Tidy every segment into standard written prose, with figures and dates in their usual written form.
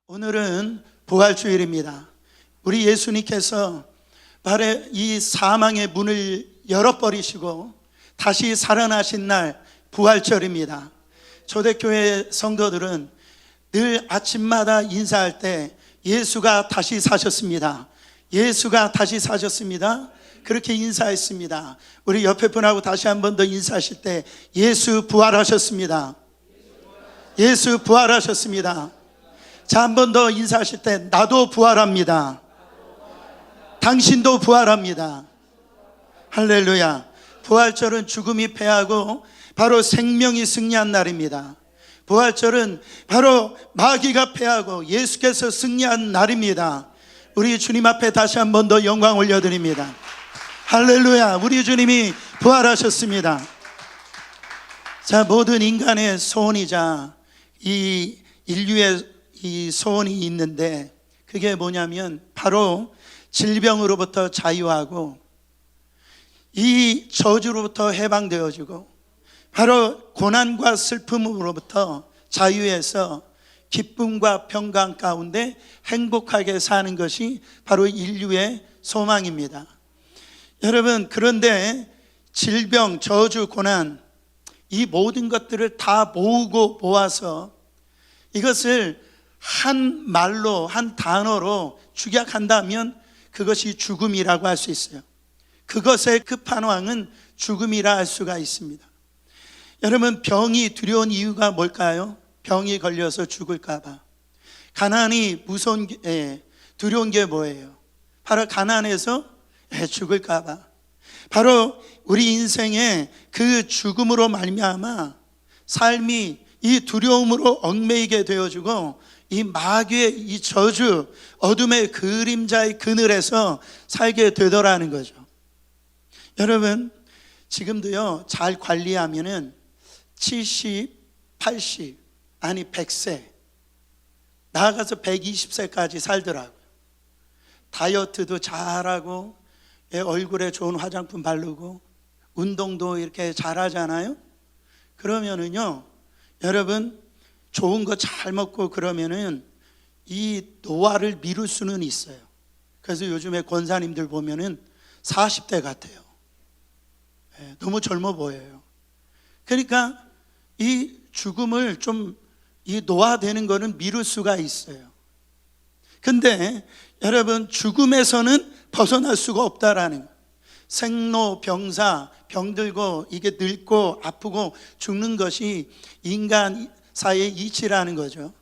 오늘은 부활주일입니다. 우리 예수님께서 바로 이 사망의 문을 열어버리시고 다시 살아나신 날 부활절입니다. 초대교회 성도들은 늘 아침마다 인사할 때 예수가 다시 사셨습니다. 예수가 다시 사셨습니다. 그렇게 인사했습니다. 우리 옆에 분하고 다시 한 번 더 인사하실 때 예수 부활하셨습니다. 예수 부활하셨습니다. 자, 한 번 더 인사하실 때 나도 부활합니다. 당신도 부활합니다. 할렐루야. 부활절은 죽음이 패하고 바로 생명이 승리한 날입니다. 부활절은 바로 마귀가 패하고 예수께서 승리한 날입니다. 우리 주님 앞에 다시 한 번 더 영광 올려드립니다. 할렐루야. 우리 주님이 부활하셨습니다. 자, 모든 인간의 소원이자 이 인류의 이 소원이 있는데 그게 뭐냐면 바로 질병으로부터 자유하고 이 저주로부터 해방되어지고 바로 고난과 슬픔으로부터 자유해서 기쁨과 평강 가운데 행복하게 사는 것이 바로 인류의 소망입니다. 여러분, 그런데 질병, 저주, 고난 이 모든 것들을 다 모으고 모아서 이것을 한 말로, 한 단어로 축약한다면 그것이 죽음이라고 할 수 있어요. 그것의 끝판왕은 죽음이라 할 수가 있습니다. 여러분, 병이 두려운 이유가 뭘까요? 병이 걸려서 죽을까 봐. 가난이 무서운 게, 두려운 게 뭐예요? 바로 가난해서 죽을까 봐. 바로 우리 인생의 그 죽음으로 말미암아 삶이 이 두려움으로 얽매이게 되어지고 이 마귀의 이 저주, 어둠의 그림자의 그늘에서 살게 되더라는 거죠. 여러분, 지금도요 잘 관리하면은 70, 80, 아니 100세, 나아가서 120세까지 살더라고요. 다이어트도 잘하고 얼굴에 좋은 화장품 바르고 운동도 이렇게 잘하잖아요. 그러면은요 여러분, 좋은 거 잘 먹고 그러면은 이 노화를 미룰 수는 있어요. 그래서 요즘에 권사님들 보면은 40대 같아요. 너무 젊어 보여요. 그러니까 이 죽음을 좀 이 노화되는 거는 미룰 수가 있어요. 근데 여러분, 죽음에서는 벗어날 수가 없다라는 거예요. 생로병사, 병들고 이게 늙고 아프고 죽는 것이 인간 사이의 이치라는 거죠.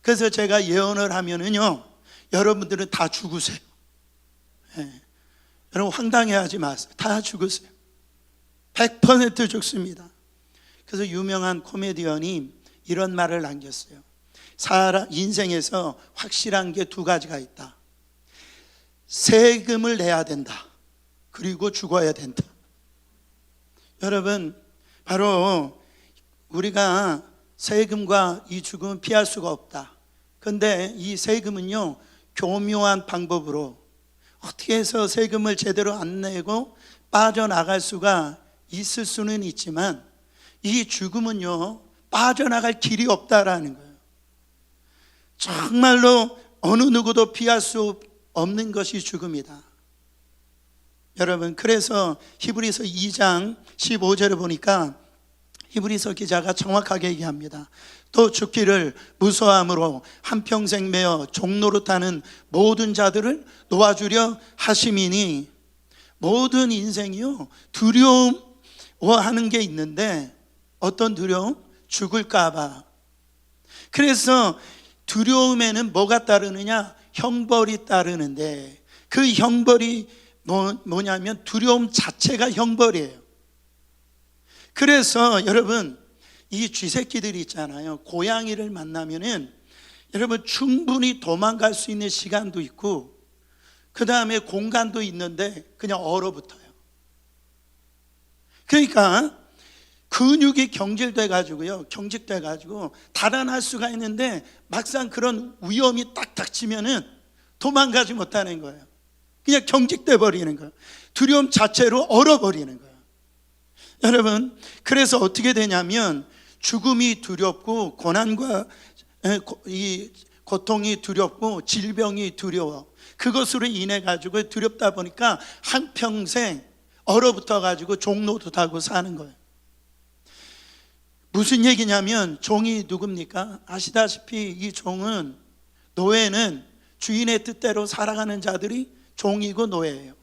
그래서 제가 예언을 하면은요 여러분들은 다 죽으세요. 여러분, 황당해하지 마세요. 다 죽으세요. 100% 죽습니다. 그래서 유명한 코미디언이 이런 말을 남겼어요. 사람 인생에서 확실한 게 두 가지가 있다. 세금을 내야 된다. 그리고 죽어야 된다. 여러분, 바로 우리가 세금과 이 죽음은 피할 수가 없다. 그런데 이 세금은요 교묘한 방법으로 어떻게 해서 세금을 제대로 안 내고 빠져나갈 수가 있을 수는 있지만 이 죽음은요 빠져나갈 길이 없다라는 거예요. 정말로 어느 누구도 피할 수 없는 것이 죽음이다. 여러분, 그래서 히브리서 2장 15절에 보니까 히브리서 기자가 정확하게 얘기합니다. 또 죽기를 무서워함으로 한평생 매어 종노릇하는 모든 자들을 놓아주려 하심이니. 모든 인생이요 두려워하는 게 있는데 어떤 두려움? 죽을까 봐. 그래서 두려움에는 뭐가 따르느냐? 형벌이 따르는데 그 형벌이 뭐냐면 두려움 자체가 형벌이에요. 그래서 여러분, 이 쥐새끼들이 있잖아요. 고양이를 만나면은 여러분 충분히 도망갈 수 있는 시간도 있고 그 다음에 공간도 있는데 그냥 얼어붙어요. 그러니까 근육이 경직돼 가지고 달아날 수가 있는데 막상 그런 위험이 딱 닥치면은 도망가지 못하는 거예요. 그냥 경직돼 버리는 거예요. 두려움 자체로 얼어버리는 거예요. 여러분, 그래서 어떻게 되냐면 죽음이 두렵고 고난과 이 고통이 두렵고 질병이 두려워. 그것으로 인해 가지고 두렵다 보니까 한평생 얼어붙어 가지고 종로도 타고 사는 거예요. 무슨 얘기냐면 종이 누굽니까? 아시다시피 이 종은, 노예는 주인의 뜻대로 살아가는 자들이 종이고 노예예요.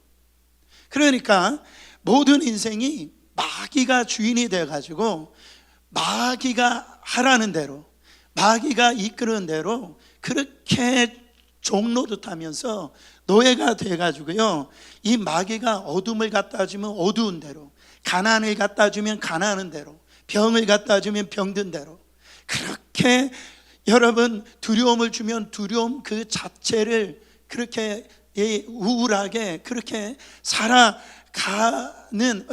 그러니까 모든 인생이 마귀가 주인이 돼가지고 마귀가 하라는 대로, 마귀가 이끄는 대로 그렇게 종로도 하면서 노예가 돼가지고요, 이 마귀가 어둠을 갖다 주면 어두운 대로, 가난을 갖다 주면 가난한 대로, 병을 갖다 주면 병든 대로, 그렇게 여러분 두려움을 주면 두려움 그 자체를 그렇게 우울하게 그렇게 살아가는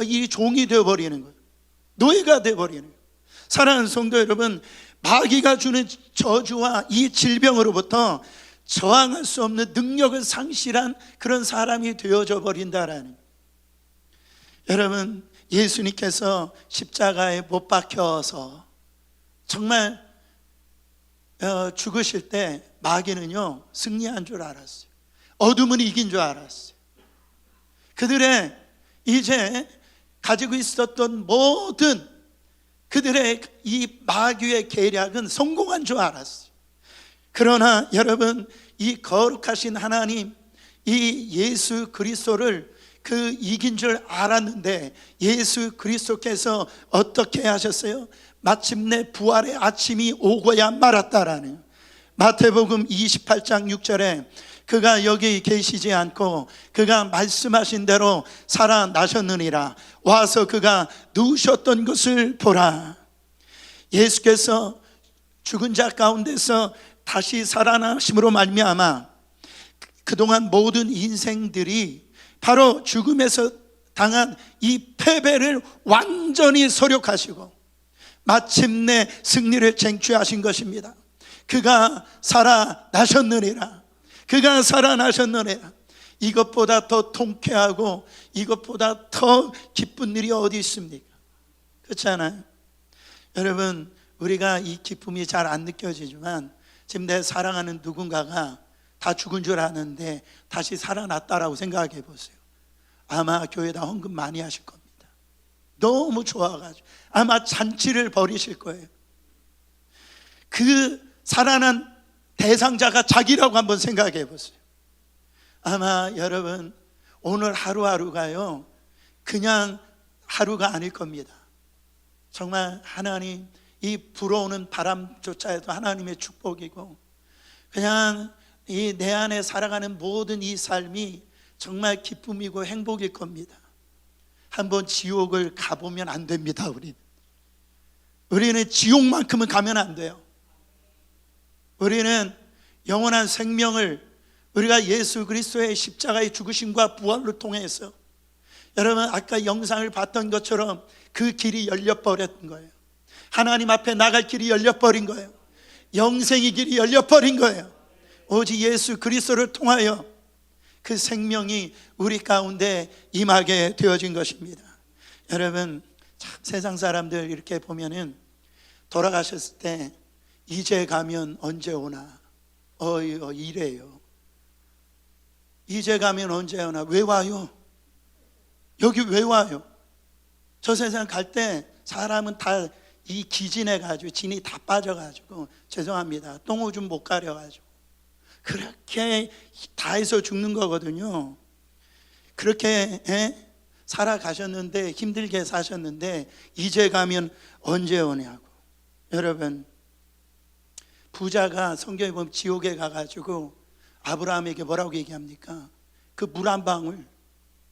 이 종이 되어버리는 거예요. 노예가 되어버리는 거예요. 사랑하는 성도 여러분, 마귀가 주는 저주와 이 질병으로부터 저항할 수 없는 능력을 상실한 그런 사람이 되어져 버린다라는 거예요. 여러분, 예수님께서 십자가에 못 박혀서 정말 죽으실 때 마귀는요 승리한 줄 알았어요. 어둠은 이긴 줄 알았어요. 그들의 이제 가지고 있었던 모든 그들의 이 마귀의 계략은 성공한 줄 알았어요. 그러나 여러분, 이 거룩하신 하나님, 이 예수 그리스도를 그 이긴 줄 알았는데 예수 그리스도께서 어떻게 하셨어요? 마침내 부활의 아침이 오고야 말았다라는, 마태복음 28장 6절에 그가 여기 계시지 않고 그가 말씀하신 대로 살아나셨느니라. 와서 그가 누우셨던 것을 보라. 예수께서 죽은 자 가운데서 다시 살아나심으로 말미암아 그동안 모든 인생들이 바로 죽음에서 당한 이 패배를 완전히 소력하시고 마침내 승리를 쟁취하신 것입니다. 그가 살아나셨느니라. 그가 살아나셨느니라. 이것보다 더 통쾌하고 이것보다 더 기쁜 일이 어디 있습니까? 그렇지 않아요? 여러분, 우리가 이 기쁨이 잘 안 느껴지지만 지금 내 사랑하는 누군가가 다 죽은 줄 아는데 다시 살아났다라고 생각해 보세요. 아마 교회에다 헌금 많이 하실 겁니다. 너무 좋아가지고 아마 잔치를 벌이실 거예요. 그 살아난 대상자가 자기라고 한번 생각해 보세요. 아마 여러분, 오늘 하루하루가요 그냥 하루가 아닐 겁니다. 정말 하나님, 이 불어오는 바람조차도 하나님의 축복이고, 그냥 이 내 안에 살아가는 모든 이 삶이 정말 기쁨이고 행복일 겁니다. 한번 지옥을 가보면 안 됩니다. 우리는 지옥만큼은 가면 안 돼요. 우리는 영원한 생명을 우리가 예수 그리스도의 십자가의 죽으심과 부활을 통해서, 여러분 아까 영상을 봤던 것처럼 그 길이 열려버렸던 거예요. 하나님 앞에 나갈 길이 열려버린 거예요. 영생의 길이 열려버린 거예요. 오직 예수 그리스도를 통하여 그 생명이 우리 가운데 임하게 되어진 것입니다. 여러분, 참 세상 사람들 이렇게 보면은 돌아가셨을 때 이제 가면 언제 오나 이래요. 이제 가면 언제 오나. 왜 와요? 여기 왜 와요? 저 세상 갈 때 사람은 다 이 기진해가지고 진이 다 빠져가지고, 죄송합니다, 똥오줌 못 가려가지고 그렇게 다 해서 죽는 거거든요. 그렇게 살아가셨는데, 힘들게 사셨는데 이제 가면 언제 오냐고. 여러분, 부자가 성경에 보면 지옥에 가가지고 아브라함에게 뭐라고 얘기합니까? 그 물 한 방울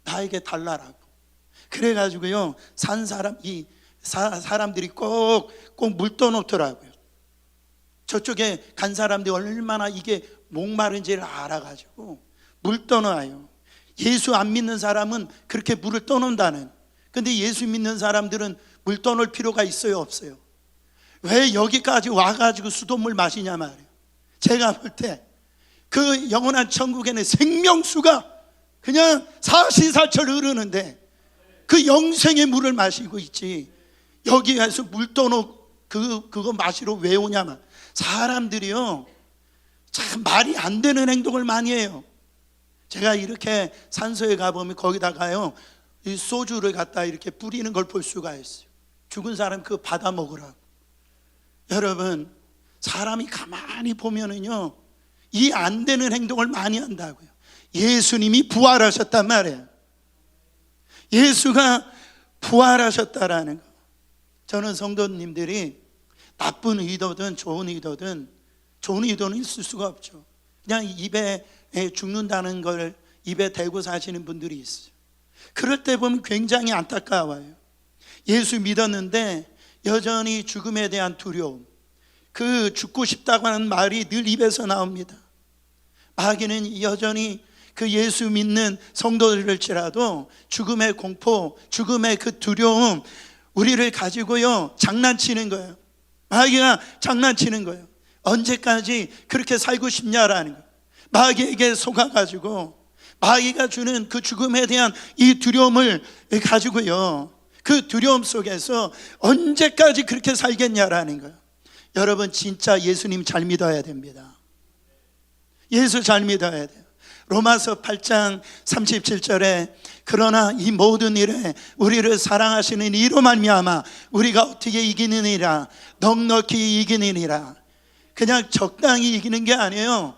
나에게 달라라고. 그래가지고요 산 사람, 사람들이 꼭 물 떠놓더라고요. 저쪽에 간 사람들이 얼마나 이게 목마른지를 알아가지고 물 떠놔요. 예수 안 믿는 사람은 그렇게 물을 떠놓는다는. 근데 예수 믿는 사람들은 물 떠놓을 필요가 있어요, 없어요? 왜 여기까지 와가지고 수돗물 마시냐 말이에요. 제가 볼 때 그 영원한 천국에는 생명수가 그냥 사시사철 흐르는데 그 영생의 물을 마시고 있지, 여기 가서 물 떠놓고 그거 마시러 왜 오냐면, 사람들이요 참 말이 안 되는 행동을 많이 해요. 제가 이렇게 산소에 가보면 거기다가요 이 소주를 갖다 이렇게 뿌리는 걸 볼 수가 있어요. 죽은 사람 그거 받아 먹으라고. 여러분, 사람이 가만히 보면은요 이 안 되는 행동을 많이 한다고요. 예수님이 부활하셨단 말이에요. 예수가 부활하셨다라는 거. 저는 성도님들이 나쁜 의도든 좋은 의도든, 좋은 의도는 있을 수가 없죠. 그냥 입에 죽는다는 걸 입에 대고 사시는 분들이 있어요. 그럴 때 보면 굉장히 안타까워요. 예수 믿었는데 여전히 죽음에 대한 두려움, 그 죽고 싶다고 하는 말이 늘 입에서 나옵니다. 마귀는 여전히 그 예수 믿는 성도들일지라도 죽음의 공포, 죽음의 그 두려움, 우리를 가지고요 장난치는 거예요. 마귀가 장난치는 거예요. 언제까지 그렇게 살고 싶냐라는 거예요. 마귀에게 속아가지고 마귀가 주는 그 죽음에 대한 이 두려움을 가지고요 그 두려움 속에서 언제까지 그렇게 살겠냐라는 거예요. 여러분, 진짜 예수님 잘 믿어야 됩니다. 예수 잘 믿어야 돼요. 로마서 8장 37절에 그러나 이 모든 일에 우리를 사랑하시는 이로 말미암아 우리가 어떻게 이기느니라, 넉넉히 이기느니라. 그냥 적당히 이기는 게 아니에요.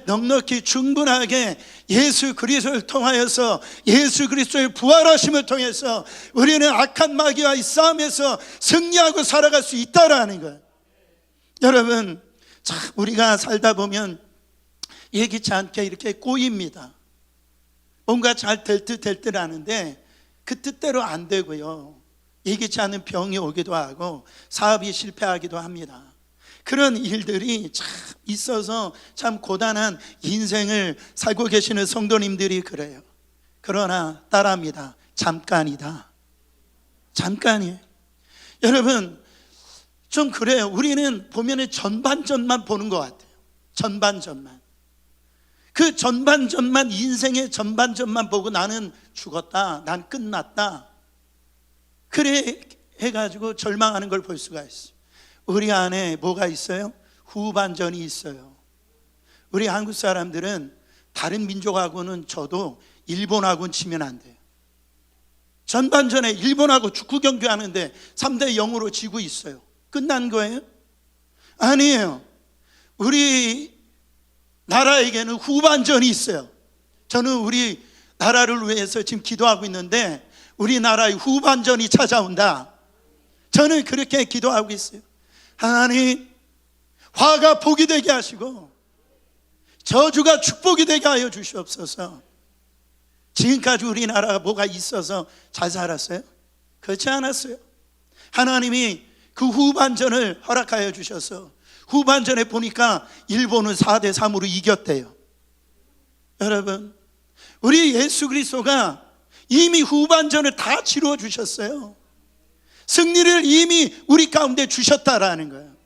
넉넉히 충분하게 예수 그리스도를 통하여서, 예수 그리스도의 부활하심을 통해서 우리는 악한 마귀와 이 싸움에서 승리하고 살아갈 수 있다라는 거예요. 여러분, 참 우리가 살다 보면 예기치 않게 이렇게 꼬입니다. 뭔가 잘 될 듯 하는데 그 뜻대로 안 되고요, 예기치 않은 병이 오기도 하고 사업이 실패하기도 합니다. 그런 일들이 참 있어서 참 고단한 인생을 살고 계시는 성도님들이 그래요. 그러나 따라합니다. 잠깐이다. 잠깐이에요. 여러분, 좀 그래요. 우리는 보면은 전반전만 보는 것 같아요. 전반전만. 그 전반전만, 인생의 전반전만 보고 나는 죽었다, 난 끝났다, 그래 해가지고 절망하는 걸 볼 수가 있어요. 우리 안에 뭐가 있어요? 후반전이 있어요. 우리 한국 사람들은 다른 민족하고는 저도 일본하고는 치면 안 돼요. 전반전에 일본하고 축구 경기하는데 3대 0으로 지고 있어요. 끝난 거예요? 아니에요. 우리 나라에게는 후반전이 있어요. 저는 우리 나라를 위해서 지금 기도하고 있는데 우리나라의 후반전이 찾아온다. 저는 그렇게 기도하고 있어요. 하나님, 화가 복이 되게 하시고 저주가 축복이 되게 하여 주시옵소서. 지금까지 우리나라가 뭐가 있어서 잘 살았어요? 그렇지 않았어요. 하나님이 그 후반전을 허락하여 주셔서 후반전에 보니까 일본은 4대 3으로 이겼대요. 여러분, 우리 예수 그리스도가 이미 후반전을 다 치루어 주셨어요. 승리를 이미 우리 가운데 주셨다라는 거예요.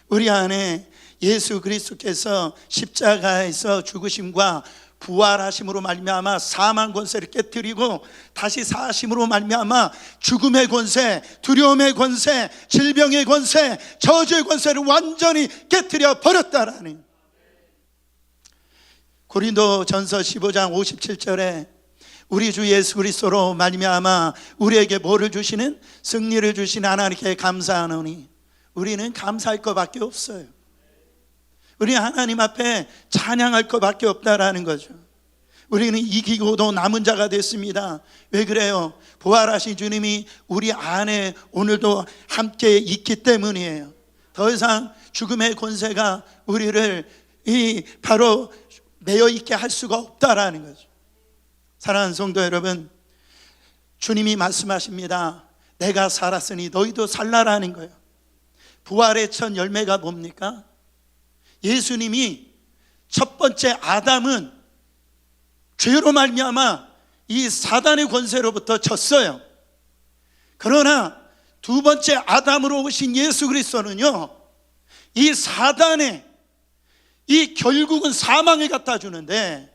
우리 안에 예수 그리스도께서 십자가에서 죽으심과 부활하심으로 말미암아 사망 권세를 깨뜨리고 다시 사심으로 말미암아 죽음의 권세, 두려움의 권세, 질병의 권세, 저주의 권세를 완전히 깨뜨려 버렸다라는. 고린도전서 15장 57절에 우리 주 예수 그리스도로 말미암아 우리에게 뭐를 주시는? 승리를 주신 하나님께 감사하노니. 우리는 감사할 것밖에 없어요. 우리 하나님 앞에 찬양할 것밖에 없다라는 거죠. 우리는 이기고도 남은 자가 됐습니다. 왜 그래요? 부활하신 주님이 우리 안에 오늘도 함께 있기 때문이에요. 더 이상 죽음의 권세가 우리를 바로 매여 있게 할 수가 없다라는 거죠. 사랑하는 성도 여러분, 주님이 말씀하십니다. 내가 살았으니 너희도 살라라는 거예요. 부활의 첫 열매가 뭡니까? 예수님이 첫 번째 아담은 죄로 말미암아 이 사단의 권세로부터 졌어요. 그러나 두 번째 아담으로 오신 예수 그리스도는요, 이 사단의 이 결국은 사망을 갖다 주는데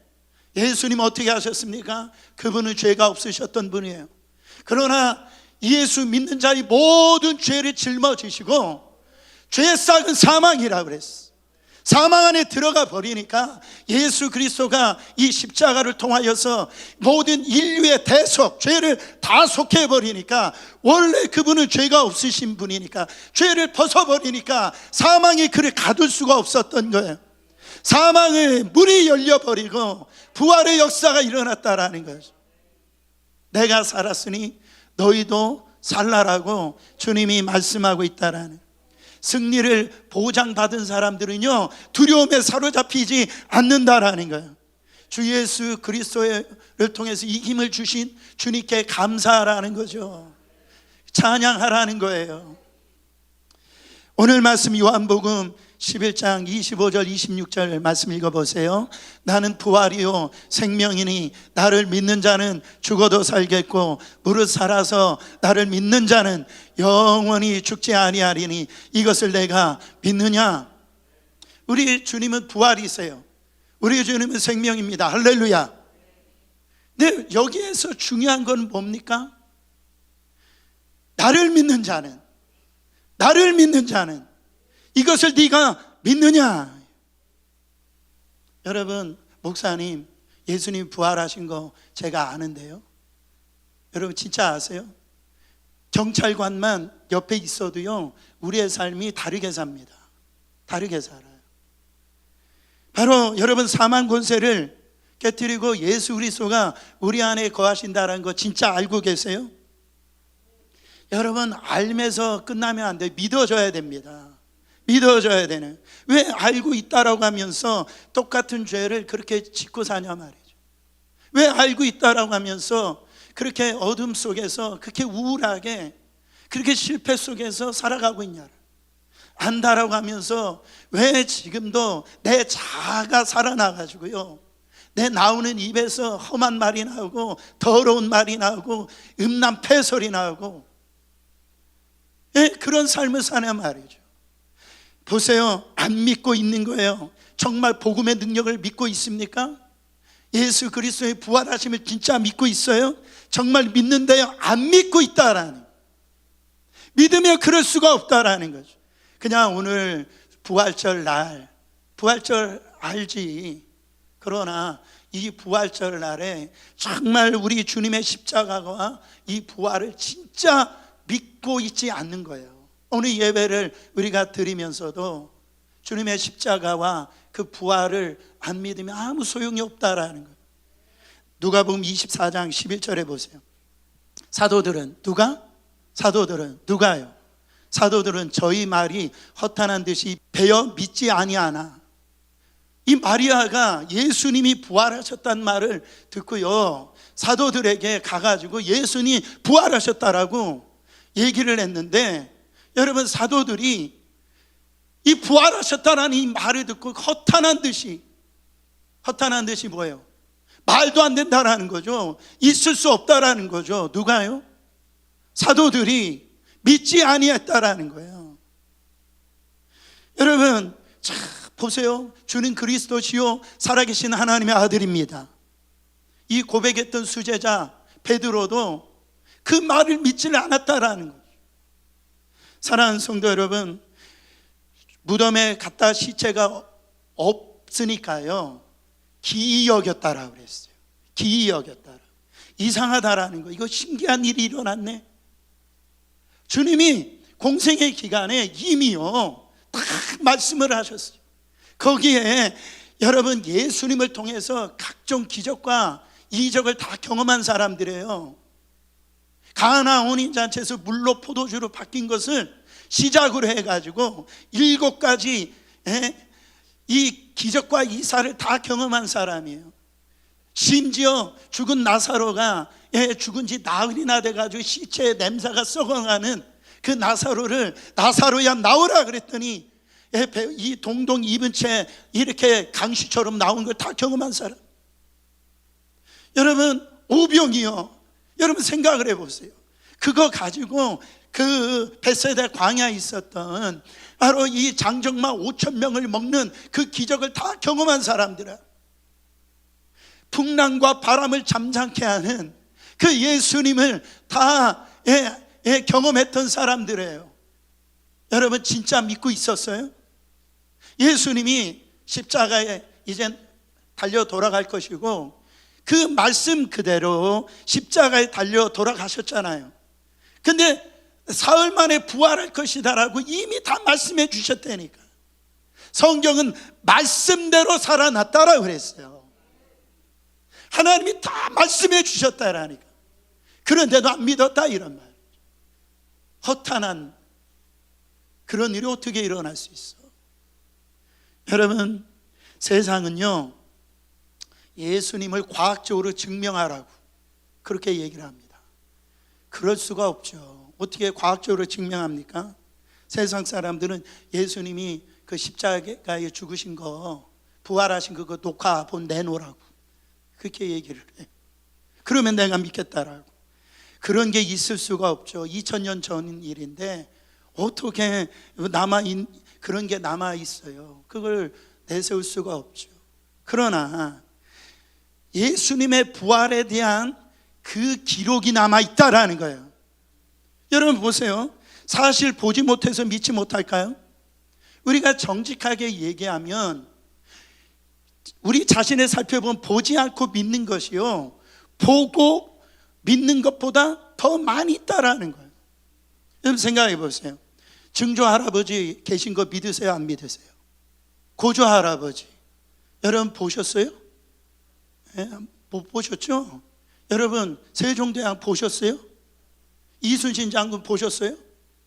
예수님 어떻게 하셨습니까? 그분은 죄가 없으셨던 분이에요. 그러나 예수 믿는 자의 모든 죄를 짊어지시고 죄의 싹은 사망이라고 그랬어. 사망 안에 들어가 버리니까 예수 그리스도가 이 십자가를 통하여서 모든 인류의 대속, 죄를 다 속해 버리니까, 원래 그분은 죄가 없으신 분이니까 죄를 벗어버리니까 사망이 그를 가둘 수가 없었던 거예요. 사망의 문이 열려버리고 부활의 역사가 일어났다라는 거죠. 내가 살았으니 너희도 살라라고 주님이 말씀하고 있다라는, 승리를 보장받은 사람들은요 두려움에 사로잡히지 않는다라는 거예요. 주 예수 그리스도를 통해서 이 힘을 주신 주님께 감사하라는 거죠. 찬양하라는 거예요. 오늘 말씀 요한복음 11장 25절 26절 말씀 읽어보세요. 나는 부활이요 생명이니 나를 믿는 자는 죽어도 살겠고 무릇 살아서 나를 믿는 자는 영원히 죽지 아니하리니 이것을 내가 믿느냐? 우리 주님은 부활이세요. 우리 주님은 생명입니다. 할렐루야. 근데 여기에서 중요한 건 뭡니까? 나를 믿는 자는 이것을 네가 믿느냐? 여러분, 목사님, 예수님 부활하신 거 제가 아는데요. 여러분 진짜 아세요? 경찰관만 옆에 있어도요 우리의 삶이 다르게 삽니다. 다르게 살아요. 바로 여러분 사망 권세를 깨뜨리고 예수 그리스도가 우리 안에 거하신다는 거 진짜 알고 계세요? 여러분 알면서 끝나면 안 돼요. 믿어줘야 됩니다. 믿어줘야 되는. 왜 알고 있다라고 하면서 똑같은 죄를 그렇게 짓고 사냐 말이죠. 왜 알고 있다라고 하면서 그렇게 어둠 속에서 그렇게 우울하게 그렇게 실패 속에서 살아가고 있냐. 안다라고 하면서 왜 지금도 내 자아가 살아나가지고요 내 나오는 입에서 험한 말이 나오고 더러운 말이 나오고 음란 패설이 나오고 그런 삶을 사냐 말이죠. 보세요. 안 믿고 있는 거예요. 정말 복음의 능력을 믿고 있습니까? 예수 그리스도의 부활하심을 진짜 믿고 있어요? 정말 믿는데요 안 믿고 있다라는, 믿으면 그럴 수가 없다라는 거죠. 그냥 오늘 부활절 날, 부활절 알지. 그러나 이 부활절 날에 정말 우리 주님의 십자가와 이 부활을 진짜 믿고 있지 않는 거예요. 오늘 예배를 우리가 드리면서도 주님의 십자가와 그 부활을 안 믿으면 아무 소용이 없다라는 거예요. 누가복음 24장 11절에 보세요. 사도들은 누가요? 사도들은 저희 말이 허탄한 듯이 배어 믿지 아니하나. 이 마리아가 예수님이 부활하셨다는 말을 듣고요 사도들에게 가가지고 예수님이 부활하셨다라고 얘기를 했는데, 여러분 사도들이 이 부활하셨다라는 이 말을 듣고 허탄한 듯이 뭐예요? 말도 안 된다라는 거죠. 있을 수 없다라는 거죠. 누가요? 사도들이 믿지 아니했다라는 거예요. 여러분 자 보세요. 주는 그리스도시요 살아계신 하나님의 아들입니다. 이 고백했던 수제자 베드로도 그 말을 믿지를 않았다라는 거죠. 사랑하는 성도 여러분, 무덤에 갔다 시체가 없으니까요 기이 여겼다라고 그랬어요. 기이 여겼다라. 이상하다라는 거. 이거 신기한 일이 일어났네. 주님이 공생의 기간에 이미요 딱 말씀을 하셨어요. 거기에 여러분 예수님을 통해서 각종 기적과 이적을 다 경험한 사람들이에요. 가나 혼인잔치에서 물로 포도주로 바뀐 것을 시작으로 해가지고 7가지 이 기적과 이사를 다 경험한 사람이에요. 심지어 죽은 나사로가 죽은 지 나흘이나 돼가지고 시체의 냄새가 썩어가는 그 나사로야 나오라 그랬더니 이 동동 입은 채 이렇게 강시처럼 나온 걸 다 경험한 사람. 여러분 오병이요, 여러분 생각을 해보세요. 그거 가지고 그 벳세다 광야에 있었던 바로 이 장정마 5,000명을 먹는 그 기적을 다 경험한 사람들은, 풍랑과 바람을 잠잠케 하는 그 예수님을 다 경험했던 사람들이에요. 여러분 진짜 믿고 있었어요? 예수님이 십자가에 이제 달려 돌아갈 것이고 그 말씀 그대로 십자가에 달려 돌아가셨잖아요. 근데 사흘 만에 부활할 것이다라고 이미 다 말씀해 주셨다니까. 성경은 말씀대로 살아났다라고 그랬어요. 하나님이 다 말씀해 주셨다라니까. 그런데도 안 믿었다 이런 말. 허탄한 그런 일이 어떻게 일어날 수 있어? 여러분, 세상은요 예수님을 과학적으로 증명하라고 그렇게 얘기를 합니다. 그럴 수가 없죠. 어떻게 과학적으로 증명합니까? 세상 사람들은 예수님이 그 십자가에 죽으신 거, 부활하신 거 녹화본 내놓으라고 그렇게 얘기를 해. 그러면 내가 믿겠다라고. 그런 게 있을 수가 없죠. 2000년 전 일인데 어떻게 그런 게 남아 있어요. 그걸 내세울 수가 없죠. 그러나 예수님의 부활에 대한 그 기록이 남아 있다라는 거예요. 여러분 보세요. 사실 보지 못해서 믿지 못할까요? 우리가 정직하게 얘기하면 우리 자신을 살펴보면 보지 않고 믿는 것이요, 보고 믿는 것보다 더 많이 있다라는 거예요. 여러분 생각해 보세요. 증조 할아버지 계신 거 믿으세요? 안 믿으세요? 고조 할아버지 여러분 보셨어요? 못 보셨죠? 여러분 세종대왕 보셨어요? 이순신 장군 보셨어요?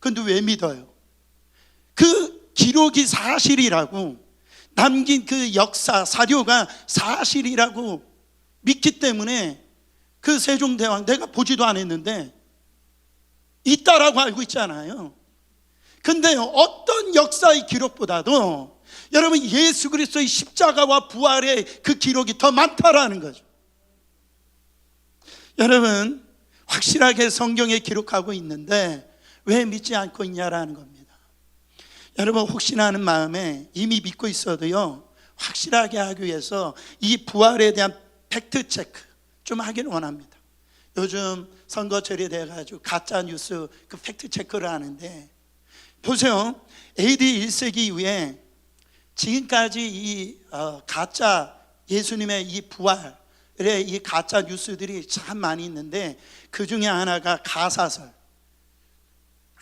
근데 왜 믿어요? 그 기록이 사실이라고, 남긴 그 역사 사료가 사실이라고 믿기 때문에 그 세종대왕 내가 보지도 않았는데 있다라고 알고 있잖아요. 근데 어떤 역사의 기록보다도 여러분 예수 그리스도의 십자가와 부활의 그 기록이 더 많다라는 거죠. 여러분 확실하게 성경에 기록하고 있는데 왜 믿지 않고 있냐라는 겁니다. 여러분 혹시나 하는 마음에 이미 믿고 있어도요 확실하게 하기 위해서 이 부활에 대한 팩트 체크 좀 하기를 원합니다. 요즘 선거철이 돼가지고 가짜 뉴스 그 팩트 체크를 하는데 보세요. AD 1세기 이후에 지금까지 이 가짜 예수님의 이 부활의 이 가짜 뉴스들이 참 많이 있는데 그 중에 하나가 가사설,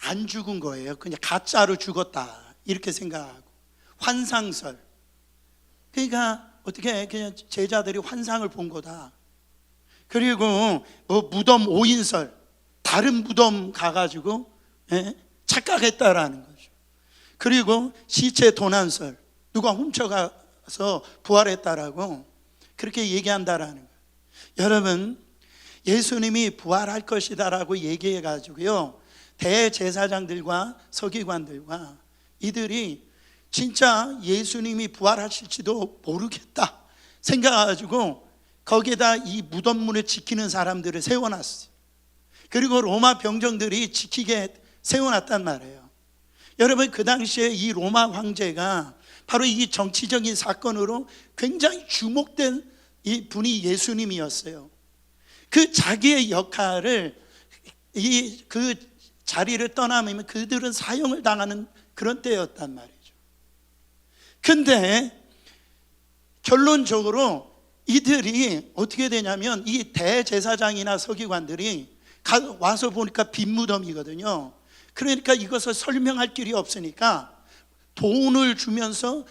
안 죽은 거예요. 그냥 가짜로 죽었다 이렇게 생각하고, 환상설, 그러니까 어떻게 그냥 제자들이 환상을 본 거다. 그리고 뭐 무덤 오인설, 다른 무덤 가가지고 착각했다라는 거죠. 그리고 시체 도난설, 누가 훔쳐가서 부활했다라고 그렇게 얘기한다라는 거예요. 여러분 예수님이 부활할 것이다라고 얘기해가지고요 대제사장들과 서기관들과 이들이 진짜 예수님이 부활하실지도 모르겠다 생각해가지고 거기에다 이 무덤문을 지키는 사람들을 세워놨어요. 그리고 로마 병정들이 지키게 세워놨단 말이에요. 여러분 그 당시에 이 로마 황제가 바로 이 정치적인 사건으로 굉장히 주목된 이 분이 예수님이었어요. 그 자기의 역할을 그 자리를 떠나면 그들은 사형을 당하는 그런 때였단 말이죠. 근데 결론적으로 이들이 어떻게 되냐면 이 대제사장이나 서기관들이 와서 보니까 빈 무덤이거든요. 그러니까 이것을 설명할 길이 없으니까 돈을 주면서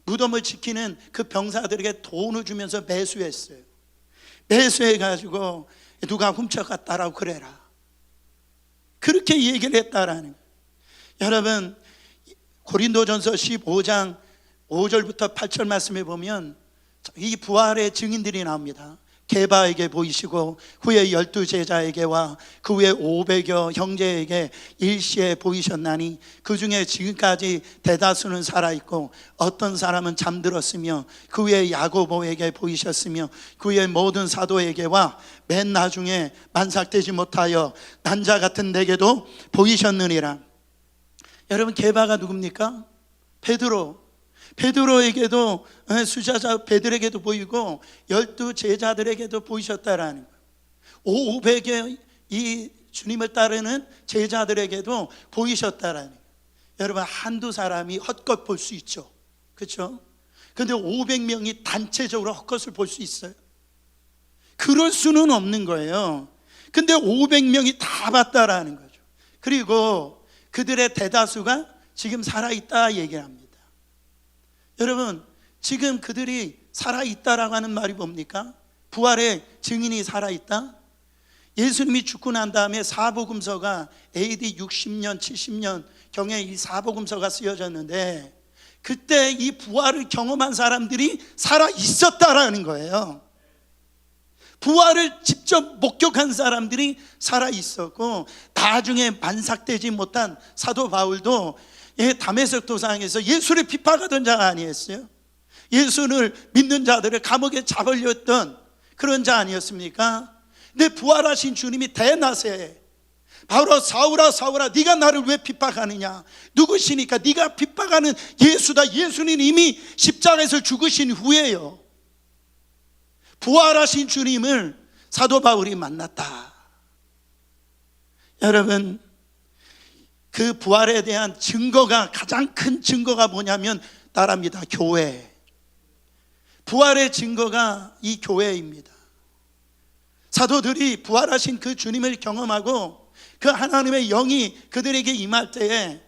무덤을 지키는 그 병사들에게 돈을 주면서 매수했어요. 매수해가지고 누가 훔쳐갔다라고 그래라, 그렇게 얘기를 했다라는 거예요. 여러분 고린도전서 15장 5절부터 8절 말씀에 보면 이 부활의 증인들이 나옵니다. 게바에게 보이시고 후에 12제자에게와 그 후에 500여 형제에게 일시에 보이셨나니 그 중에 지금까지 대다수는 살아있고 어떤 사람은 잠들었으며 그 후에 야고보에게 보이셨으며 그 후에 모든 사도에게와 맨 나중에 만삭되지 못하여 난자 같은 내게도 보이셨느니라. 여러분 게바가 누굽니까? 베드로에게도, 수자자 베드로에게도 보이고 12 제자들에게도 보이셨다라는 거예요. 500의 이 주님을 따르는 제자들에게도 보이셨다라는 거예요. 여러분, 한두 사람이 헛것 볼 수 있죠, 그렇죠? 근데 500명이 단체적으로 헛것을 볼 수 있어요? 그럴 수는 없는 거예요. 근데 500명이 다 봤다라는 거죠. 그리고 그들의 대다수가 지금 살아있다 얘기를 합니다. 여러분, 지금 그들이 살아있다라고 하는 말이 뭡니까? 부활의 증인이 살아있다? 예수님이 죽고 난 다음에 사복음서가 AD 60년, 70년 경에 이 사복음서가 쓰여졌는데, 그때 이 부활을 경험한 사람들이 살아있었다라는 거예요. 부활을 직접 목격한 사람들이 살아있었고, 나중에 만삭되지 못한 사도 바울도 다메섹 도상에서 예수를 비판하던 자가 아니었어요? 예수를 믿는 자들을 감옥에 잡으려던 그런 자 아니었습니까? 근데 부활하신 주님이 대낮에 바울아, 사울아, 사울아, 네가 나를 왜 핍박하느냐? 누구시니까? 네가 핍박하는 예수다. 예수는 이미 십자가에서 죽으신 후에요. 부활하신 주님을 사도 바울이 만났다. 여러분, 그 부활에 대한 증거가, 가장 큰 증거가 뭐냐면 따라합니다. 교회. 부활의 증거가 이 교회입니다. 사도들이 부활하신 그 주님을 경험하고 그 하나님의 영이 그들에게 임할 때에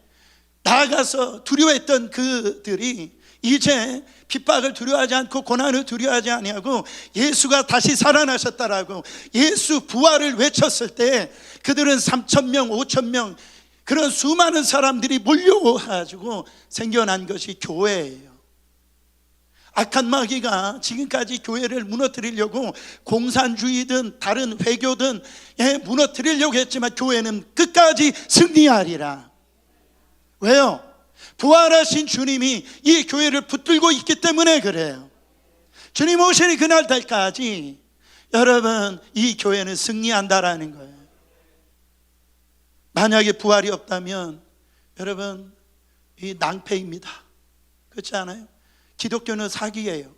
나아가서 두려워했던 그들이 이제 핍박을 두려워하지 않고 고난을 두려워하지 아니하고 예수가 다시 살아나셨다라고 예수 부활을 외쳤을 때 그들은 3,000명, 5,000명 그런 수많은 사람들이 몰려가지고 생겨난 것이 교회예요. 악한 마귀가 지금까지 교회를 무너뜨리려고 공산주의든 다른 회교든 무너뜨리려고 했지만 교회는 끝까지 승리하리라. 왜요? 부활하신 주님이 이 교회를 붙들고 있기 때문에 그래요. 주님 오시는 그날 때까지 여러분, 이 교회는 승리한다라는 거예요. 만약에 부활이 없다면 여러분, 이 낭패입니다. 그렇지 않아요? 기독교는 사기예요.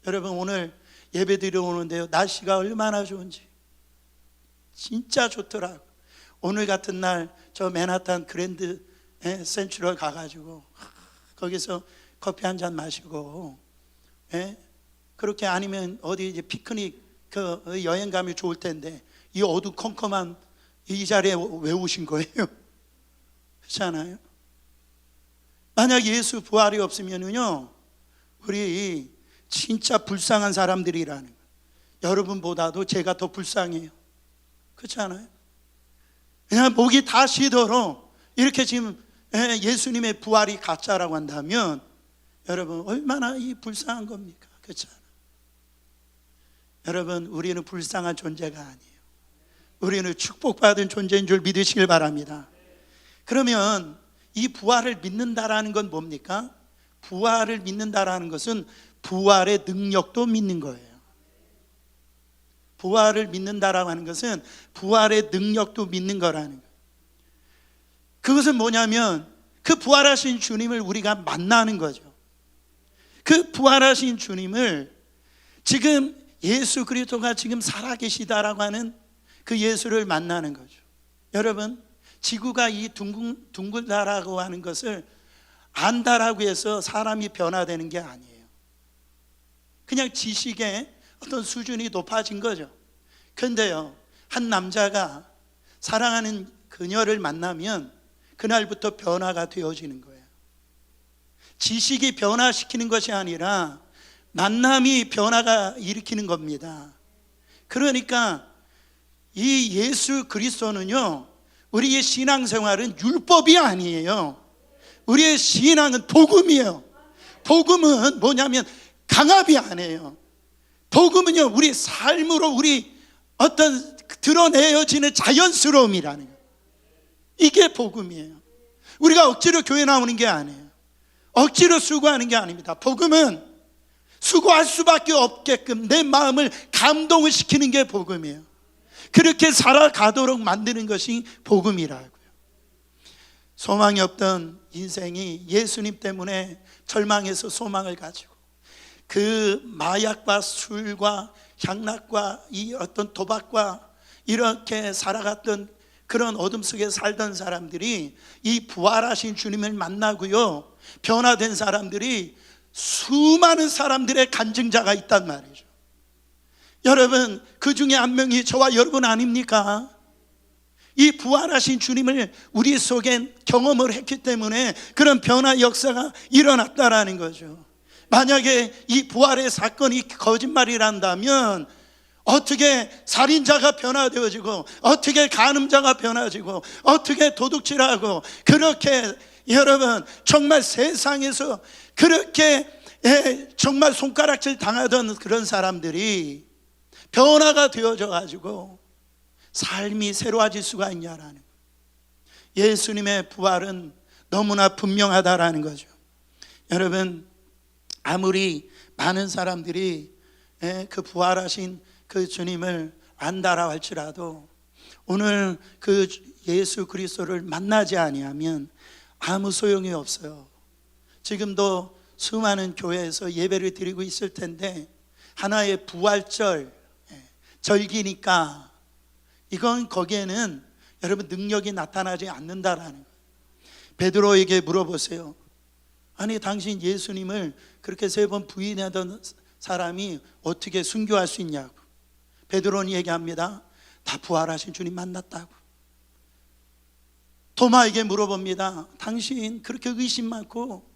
여러분, 오늘 예배 드리러 오는데요, 날씨가 얼마나 좋은지 진짜 좋더라고요. 오늘 같은 날 저 맨하탄 그랜드 센트럴 가가지고 거기서 커피 한 잔 마시고, 그렇게 아니면 어디 이제 피크닉 그 여행 가면 좋을 텐데 이 어두컴컴한 이 자리에 왜 오신 거예요? 그렇지 않아요? 만약 예수 부활이 없으면요, 우리 진짜 불쌍한 사람들이라는 거예요. 여러분보다도 제가 더 불쌍해요. 그렇지 않아요? 그냥 목이 다 쉬도록 이렇게 지금 예수님의 부활이 가짜라고 한다면 여러분, 얼마나 이 불쌍한 겁니까? 그렇지 않아요? 여러분, 우리는 불쌍한 존재가 아니에요. 우리는 축복받은 존재인 줄 믿으시길 바랍니다. 그러면 이 부활을 믿는다라는 건 뭡니까? 부활을 믿는다라는 것은 부활의 능력도 믿는 거예요. 부활을 믿는다라고 하는 것은 부활의 능력도 믿는 거라는 거예요. 그것은 뭐냐면 그 부활하신 주님을 우리가 만나는 거죠. 그 부활하신 주님을 지금 예수 그리스도가 지금 살아계시다라고 하는 그 예수를 만나는 거죠. 여러분, 지구가 이 둥글다라고 하는 것을 안다라고 해서 사람이 변화되는 게 아니에요. 그냥 지식의 어떤 수준이 높아진 거죠. 그런데요, 한 남자가 사랑하는 그녀를 만나면 그날부터 변화가 되어지는 거예요. 지식이 변화시키는 것이 아니라 만남이 변화가 일으키는 겁니다. 그러니까 이 예수 그리스도는요, 우리의 신앙생활은 율법이 아니에요. 우리의 신앙은 복음이에요. 복음은 뭐냐면 강압이 아니에요. 복음은요, 우리 삶으로 우리 어떤 드러내어지는 자연스러움이라는 거예요. 이게 복음이에요. 우리가 억지로 교회 나오는 게 아니에요. 억지로 수고하는 게 아닙니다. 복음은 수고할 수밖에 없게끔 내 마음을 감동을 시키는 게 복음이에요. 그렇게 살아가도록 만드는 것이 복음이라고요. 소망이 없던 인생이 예수님 때문에 절망해서 소망을 가지고 그 마약과 술과 향락과 이 어떤 도박과 이렇게 살아갔던 그런 어둠 속에 살던 사람들이 이 부활하신 주님을 만나고요, 변화된 사람들이 수많은 사람들의 간증자가 있단 말이죠. 여러분, 그 중에 한 명이 저와 여러분 아닙니까? 이 부활하신 주님을 우리 속에 경험을 했기 때문에 그런 변화 역사가 일어났다라는 거죠. 만약에 이 부활의 사건이 거짓말이란다면 어떻게 살인자가 변화되어지고, 어떻게 간음자가 변화지고, 어떻게 도둑질하고, 그렇게 여러분 정말 세상에서 그렇게 정말 손가락질 당하던 그런 사람들이 변화가 되어져 가지고 삶이 새로워질 수가 있냐라는 거예요. 예수님의 부활은 너무나 분명하다라는 거죠. 여러분, 아무리 많은 사람들이 그 부활하신 그 주님을 안다라 할지라도 오늘 그 예수 그리스도를 만나지 아니하면 아무 소용이 없어요. 지금도 수많은 교회에서 예배를 드리고 있을 텐데 하나의 부활절 절기니까 이건 거기에는 여러분 능력이 나타나지 않는다라는 거예요. 베드로에게 물어보세요. 아니, 당신 예수님을 그렇게 3번 부인하던 사람이 어떻게 순교할 수 있냐고. 베드로는 얘기합니다. 다 부활하신 주님 만났다고. 도마에게 물어봅니다. 당신 그렇게 의심 많고